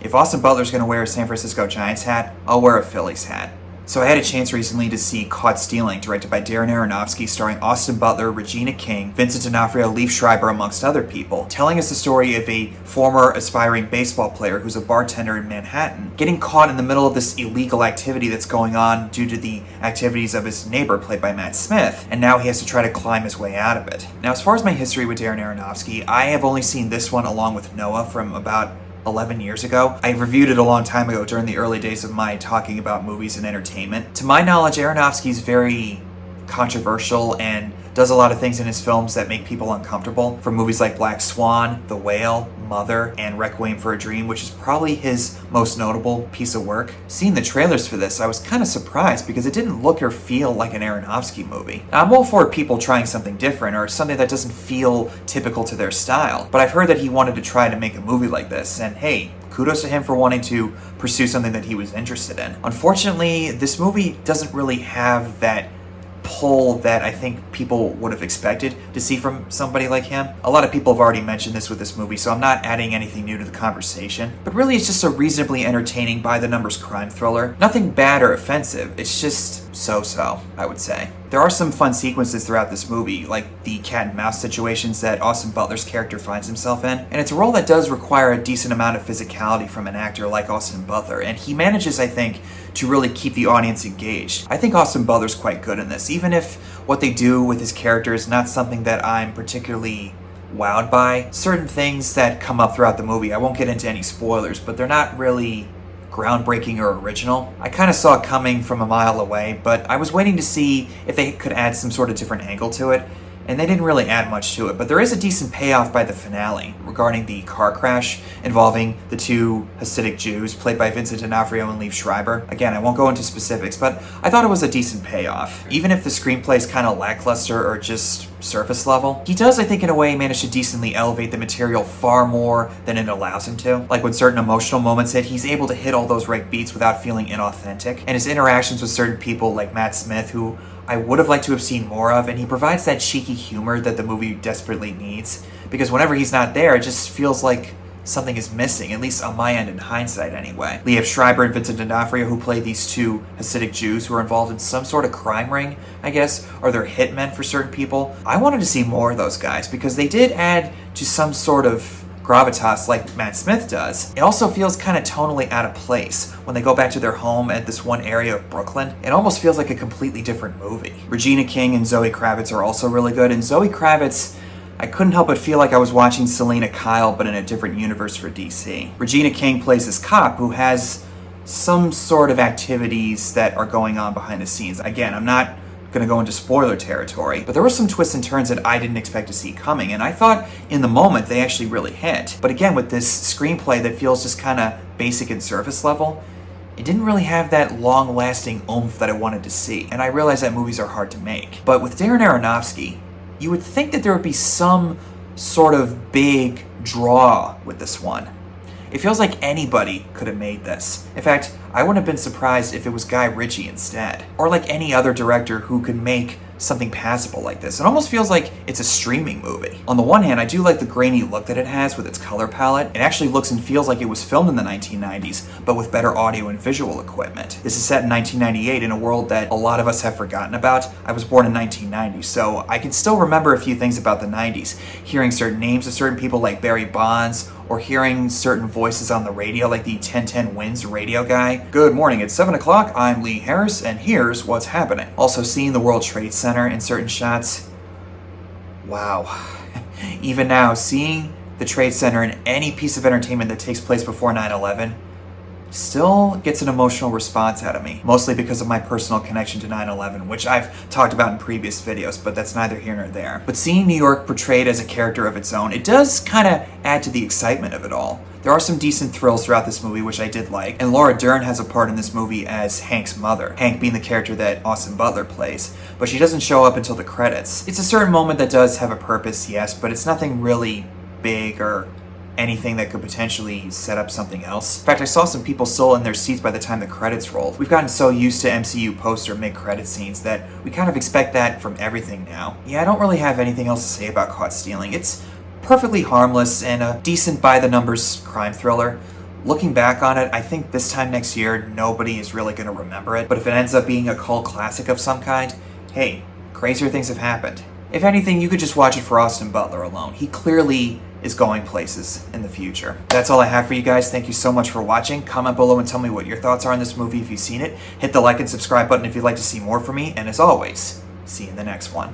if Austin Butler's going to wear a San Francisco Giants hat, I'll wear a Phillies hat. So I had a chance recently to see Caught Stealing, directed by Darren Aronofsky, starring Austin Butler, Regina King, Vincent D'Onofrio, Liev Schreiber, amongst other people, telling us the story of a former aspiring baseball player who's a bartender in Manhattan, getting caught in the middle of this illegal activity that's going on due to the activities of his neighbor, played by Matt Smith, and now he has to try to climb his way out of it. Now, as far as my history with Darren Aronofsky, I have only seen this one along with Noah from about 11 years ago. I reviewed it a long time ago during the early days of my talking about movies and entertainment. To my knowledge, Aronofsky is very controversial and does a lot of things in his films that make people uncomfortable, from movies like Black Swan, The Whale, Mother, and Requiem for a Dream, which is probably his most notable piece of work. Seeing the trailers for this, I was kind of surprised because it didn't look or feel like an Aronofsky movie. Now, I'm all for people trying something different or something that doesn't feel typical to their style, but I've heard that he wanted to try to make a movie like this, and hey, kudos to him for wanting to pursue something that he was interested in. Unfortunately, this movie doesn't really have that pull that I think people would have expected to see from somebody like him. A lot of people have already mentioned this with this movie, so I'm not adding anything new to the conversation. But really, it's just a reasonably entertaining, by-the-numbers crime thriller. Nothing bad or offensive. It's just so-so, I would say. There are some fun sequences throughout this movie, like the cat and mouse situations that Austin Butler's character finds himself in, and it's a role that does require a decent amount of physicality from an actor like Austin Butler, and he manages, I think, to really keep the audience engaged. I think Austin Butler's quite good in this, even if what they do with his character is not something that I'm particularly wowed by. Certain things that come up throughout the movie, I won't get into any spoilers, but they're not really groundbreaking or original. I kind of saw it coming from a mile away, but I was waiting to see if they could add some sort of different angle to it, and they didn't really add much to it. But there is a decent payoff by the finale regarding the car crash involving the two Hasidic Jews, played by Vincent D'Onofrio and Liev Schreiber. Again, I won't go into specifics, but I thought it was a decent payoff. Even if the screenplay is kind of lackluster or just surface level, he does, I think, in a way, manage to decently elevate the material far more than it allows him to. Like when certain emotional moments hit, he's able to hit all those right beats without feeling inauthentic. And his interactions with certain people like Matt Smith, who I would have liked to have seen more of, and he provides that cheeky humor that the movie desperately needs, because whenever he's not there, it just feels like something is missing, at least on my end in hindsight anyway. Liev Schreiber and Vincent D'Onofrio, who play these two Hasidic Jews who are involved in some sort of crime ring, I guess, or they're hitmen for certain people. I wanted to see more of those guys because they did add to some sort of gravitas like Matt Smith does. It also feels kind of tonally out of place when they go back to their home at this one area of Brooklyn. It almost feels like a completely different movie. Regina King and Zoe Kravitz are also really good, and Zoe Kravitz, I couldn't help but feel like I was watching Selena Kyle, but in a different universe for DC. Regina King plays this cop who has some sort of activities that are going on behind the scenes. Again, I'm not going to go into spoiler territory, but there were some twists and turns that I didn't expect to see coming, and I thought in the moment they actually really hit. But again, with this screenplay that feels just kind of basic and surface level, it didn't really have that long-lasting oomph that I wanted to see, and I realize that movies are hard to make. But with Darren Aronofsky, you would think that there would be some sort of big draw with this one. It feels like anybody could have made this. In fact, I wouldn't have been surprised if it was Guy Ritchie instead. Or like any other director who could make something passable like this. It almost feels like it's a streaming movie. On the one hand, I do like the grainy look that it has with its color palette. It actually looks and feels like it was filmed in the 1990s, but with better audio and visual equipment. This is set in 1998 in a world that a lot of us have forgotten about. I was born in 1990, so I can still remember a few things about the 90s. Hearing certain names of certain people like Barry Bonds, or hearing certain voices on the radio like the 1010 Wins radio guy. Good morning, it's 7 o'clock, I'm Lee Harris, and here's what's happening. Also seeing the World Trade Center in certain shots. Wow. Even now, seeing the Trade Center in any piece of entertainment that takes place before 9/11 still gets an emotional response out of me, mostly because of my personal connection to 9/11, which I've talked about in previous videos, but that's neither here nor there. But seeing New York portrayed as a character of its own, it does kind of add to the excitement of it all. There are some decent thrills throughout this movie, which I did like, and Laura Dern has a part in this movie as Hank's mother, Hank being the character that Austin Butler plays, but she doesn't show up until the credits. It's a certain moment that does have a purpose, yes, but it's nothing really big or anything that could potentially set up something else. In fact, I saw some people still in their seats by the time the credits rolled. We've gotten so used to MCU post or mid-credit scenes that we kind of expect that from everything now. Yeah, I don't really have anything else to say about Caught Stealing. It's perfectly harmless and a decent by-the-numbers crime thriller, Looking back on it, I think this time next year, nobody is really going to remember it, but if it ends up being a cult classic of some kind, hey, crazier things have happened. If anything, you could just watch it for Austin Butler alone. He clearly is going places in the future. That's all I have for you guys. Thank you so much for watching. Comment below and tell me what your thoughts are on this movie if you've seen it. Hit the like and subscribe button if you'd like to see more from me, and as always, see you in the next one.